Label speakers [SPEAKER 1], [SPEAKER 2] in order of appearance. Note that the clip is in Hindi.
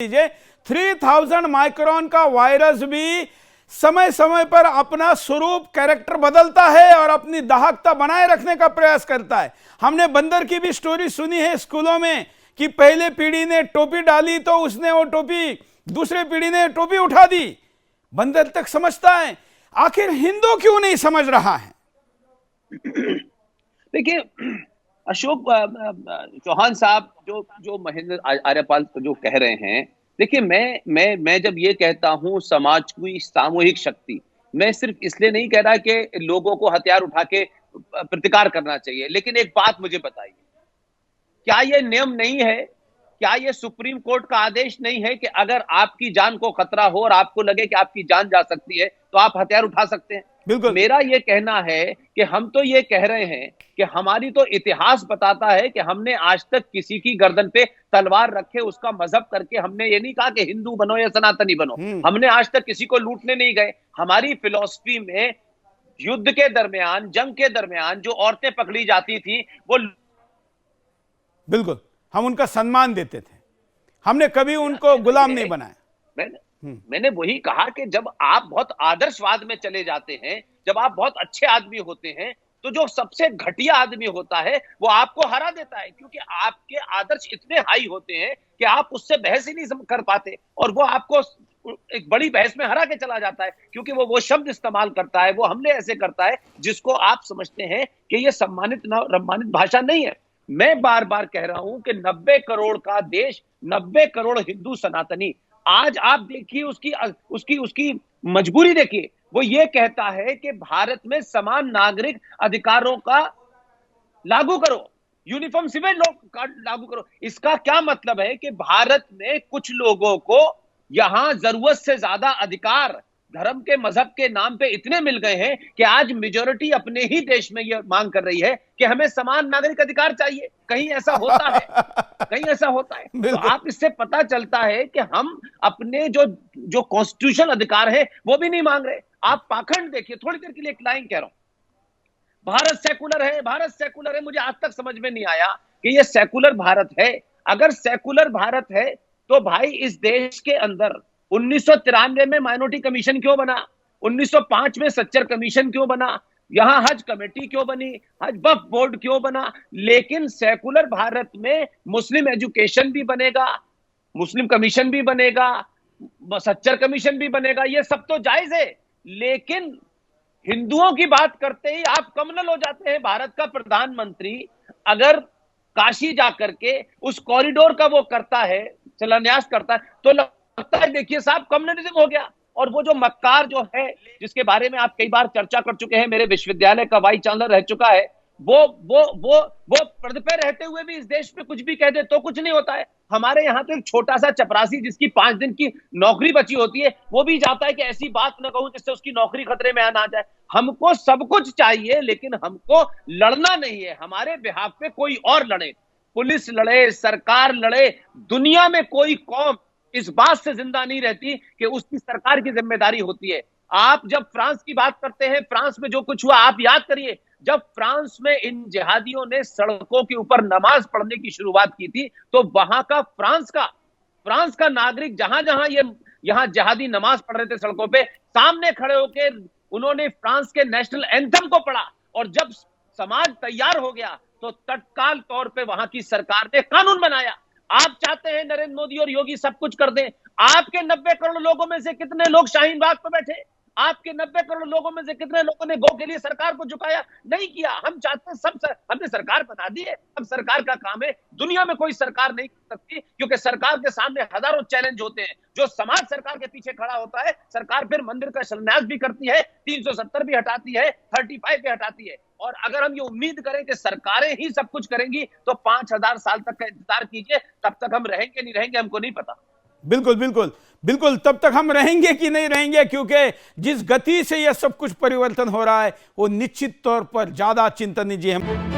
[SPEAKER 1] लीजिए 3000 माइक्रोन का वायरस भी समय समय पर अपना स्वरूप कैरेक्टर बदलता है और अपनी दाहकता बनाए रखने का प्रयास करता है। हमने बंदर की भी स्टोरी सुनी है स्कूलों में कि पहले पीढ़ी ने टोपी डाली तो उसने वो टोपी, दूसरे पीढ़ी ने टोपी उठा दी। बंदर तक समझता है, आखिर हिंदू क्यों नहीं समझ रहा है?
[SPEAKER 2] देखिए अशोक चौहान साहब जो महेंद्र आर्यपाल जो कह रहे हैं, देखिए मैं जब ये कहता हूं समाज की सामूहिक शक्ति, मैं सिर्फ इसलिए नहीं कह रहा कि लोगों को हथियार उठा के प्रतिकार करना चाहिए, लेकिन एक बात मुझे बताइए, क्या ये नियम नहीं है, क्या ये सुप्रीम कोर्ट का आदेश नहीं है कि अगर आपकी जान को खतरा हो और आपको लगे कि आपकी जान जा सकती है तो आप हथियार उठा सकते हैं?
[SPEAKER 1] बिल्कुल।
[SPEAKER 2] मेरा ये कहना है कि हम तो ये कह रहे हैं कि हमारी तो इतिहास बताता है कि हमने आज तक किसी की गर्दन पे तलवार रखे उसका मजहब करके हमने ये नहीं कहा कि हिंदू बनो या सनातनी बनो। हमने आज तक किसी को लूटने नहीं गए। हमारी फिलॉसफी में युद्ध के दरमियान, जंग के दरमियान जो औरतें पकड़ी जाती थी वो
[SPEAKER 1] बिल्कुल हम उनका सम्मान देते थे, हमने कभी उनको गुलाम नहीं बनाया।
[SPEAKER 2] मैंने वही कहा कि जब आप बहुत आदर्शवाद में चले जाते हैं, जब आप बहुत अच्छे आदमी होते हैं, तो जो सबसे घटिया आदमी होता है वो आपको हरा देता है, क्योंकि आपके आदर्श इतने हाई होते हैं कि आप उससे बहस ही नहीं कर पाते और वो आपको एक बड़ी बहस में हरा के चला जाता है, क्योंकि वो शब्द इस्तेमाल करता है, वो हमले ऐसे करता है जिसको आप समझते हैं कि ये सम्मानित भाषा नहीं है। मैं बार बार कह रहा हूं कि 90 करोड़ का देश, 90 करोड़ हिंदू सनातनी, आज आप देखिए उसकी मजबूरी देखिए, वो ये कहता है कि भारत में समान नागरिक अधिकारों का लागू करो, यूनिफॉर्म सिविल लॉ लागू करो। इसका क्या मतलब है कि भारत में कुछ लोगों को यहां जरूरत से ज्यादा अधिकार धर्म के मजहब के नाम पे इतने मिल गए हैं कि आज मेजॉरिटी अपने ही देश में यह मांग कर रही है कि हमें समान नागरिक अधिकार चाहिए। कहीं ऐसा होता है? कहीं ऐसा होता है? तो आप इससे पता चलता है कि हम अपने जो कॉन्स्टिट्यूशनल अधिकार है वो भी नहीं मांग रहे। आप पाखंड देखिए, थोड़ी देर के लिए एक लाइन कह रहा हूं, भारत सेकुलर है, भारत सेकुलर है। मुझे आज तक समझ में नहीं आया कि ये सेकुलर भारत है। अगर सेकुलर भारत है तो भाई इस देश के अंदर 1993 में माइनॉरिटी कमीशन क्यों बना? 1905 में सच्चर कमीशन क्यों बना? यहां हज कमेटी क्यों बनी? हज वक्फ बोर्ड क्यों बना? लेकिन सेकुलर भारत में मुस्लिम एजुकेशन भी बनेगा, मुस्लिम कमीशन भी बनेगा, सच्चर कमीशन भी बनेगा, ये सब तो जायज है। लेकिन हिंदुओं की बात करते ही आप कम्युनल हो जाते हैं। भारत का प्रधानमंत्री अगर काशी जाकर के उस कॉरिडोर का वो करता है, शिलान्यास करता है, तो लगता है देखिए साहब कम्युनलिज्म हो गया। और वो जो मक्कार जो है, जिसके बारे में आप कई बार चर्चा कर चुके हैं, मेरे विश्वविद्यालय का वाइस चांसलर रह चुका है, वो पद पे रहते हुए भी इस देश में कुछ भी कह दे तो कुछ नहीं होता है। हमारे यहाँ तो एक छोटा सा चपरासी जिसकी 5 दिन की नौकरी बची होती है, वो भी जाता है कि ऐसी बात न कहूं जिससे उसकी नौकरी खतरे में ना आ जाए। हमको सब कुछ चाहिए, लेकिन हमको लड़ना नहीं है। हमारे बिहाफ पे कोई और लड़े, पुलिस लड़े, सरकार लड़े। दुनिया में कोई कौम इस बात से जिंदा नहीं रहती कि उसकी सरकार की जिम्मेदारी होती है। आप जब फ्रांस की बात करते हैं, फ्रांस में जो कुछ हुआ आप याद करिए। जब फ्रांस में इन जिहादियों ने सड़कों के ऊपर नमाज पढ़ने की शुरुआत की थी, तो वहां का फ्रांस का नागरिक जहां जहां यहां जिहादी नमाज पढ़ रहे थे सड़कों पे, सामने खड़े होकर उन्होंने फ्रांस के नेशनल एंथम को पढ़ा। और जब समाज तैयार हो गया तो तत्काल तौर पे वहां की सरकार ने कानून बनाया। आप चाहते हैं नरेंद्र मोदी और योगी सब कुछ कर दें। आपके 90 करोड़ लोगों में से कितने लोग शाहीन बाग पर बैठे? आपके 90 करोड़ लोगों में से कितने लोगों ने गौ के लिए सरकार को झुकाया? नहीं किया। हम चाहते हैं हमने सरकार बना दी है, अब सरकार का काम है। दुनिया में कोई सरकार नहीं कर सकती, क्योंकि सरकार के सामने हजारों चैलेंज होते हैं। जो समाज सरकार के पीछे खड़ा होता है, सरकार फिर मंदिर का शिलान्यास भी करती है, 370 भी हटाती है, 35 भी हटाती है। और अगर हम ये उम्मीद करें कि सरकारें ही सब कुछ करेंगी तो 5000 साल तक का इंतजार कीजिए, तब तक हम रहेंगे नहीं रहेंगे हमको नहीं पता।
[SPEAKER 1] बिल्कुल बिल्कुल बिल्कुल, तब तक हम रहेंगे कि नहीं रहेंगे, क्योंकि जिस गति से यह सब कुछ परिवर्तन हो रहा है वो निश्चित तौर पर ज्यादा चिंतनीय है।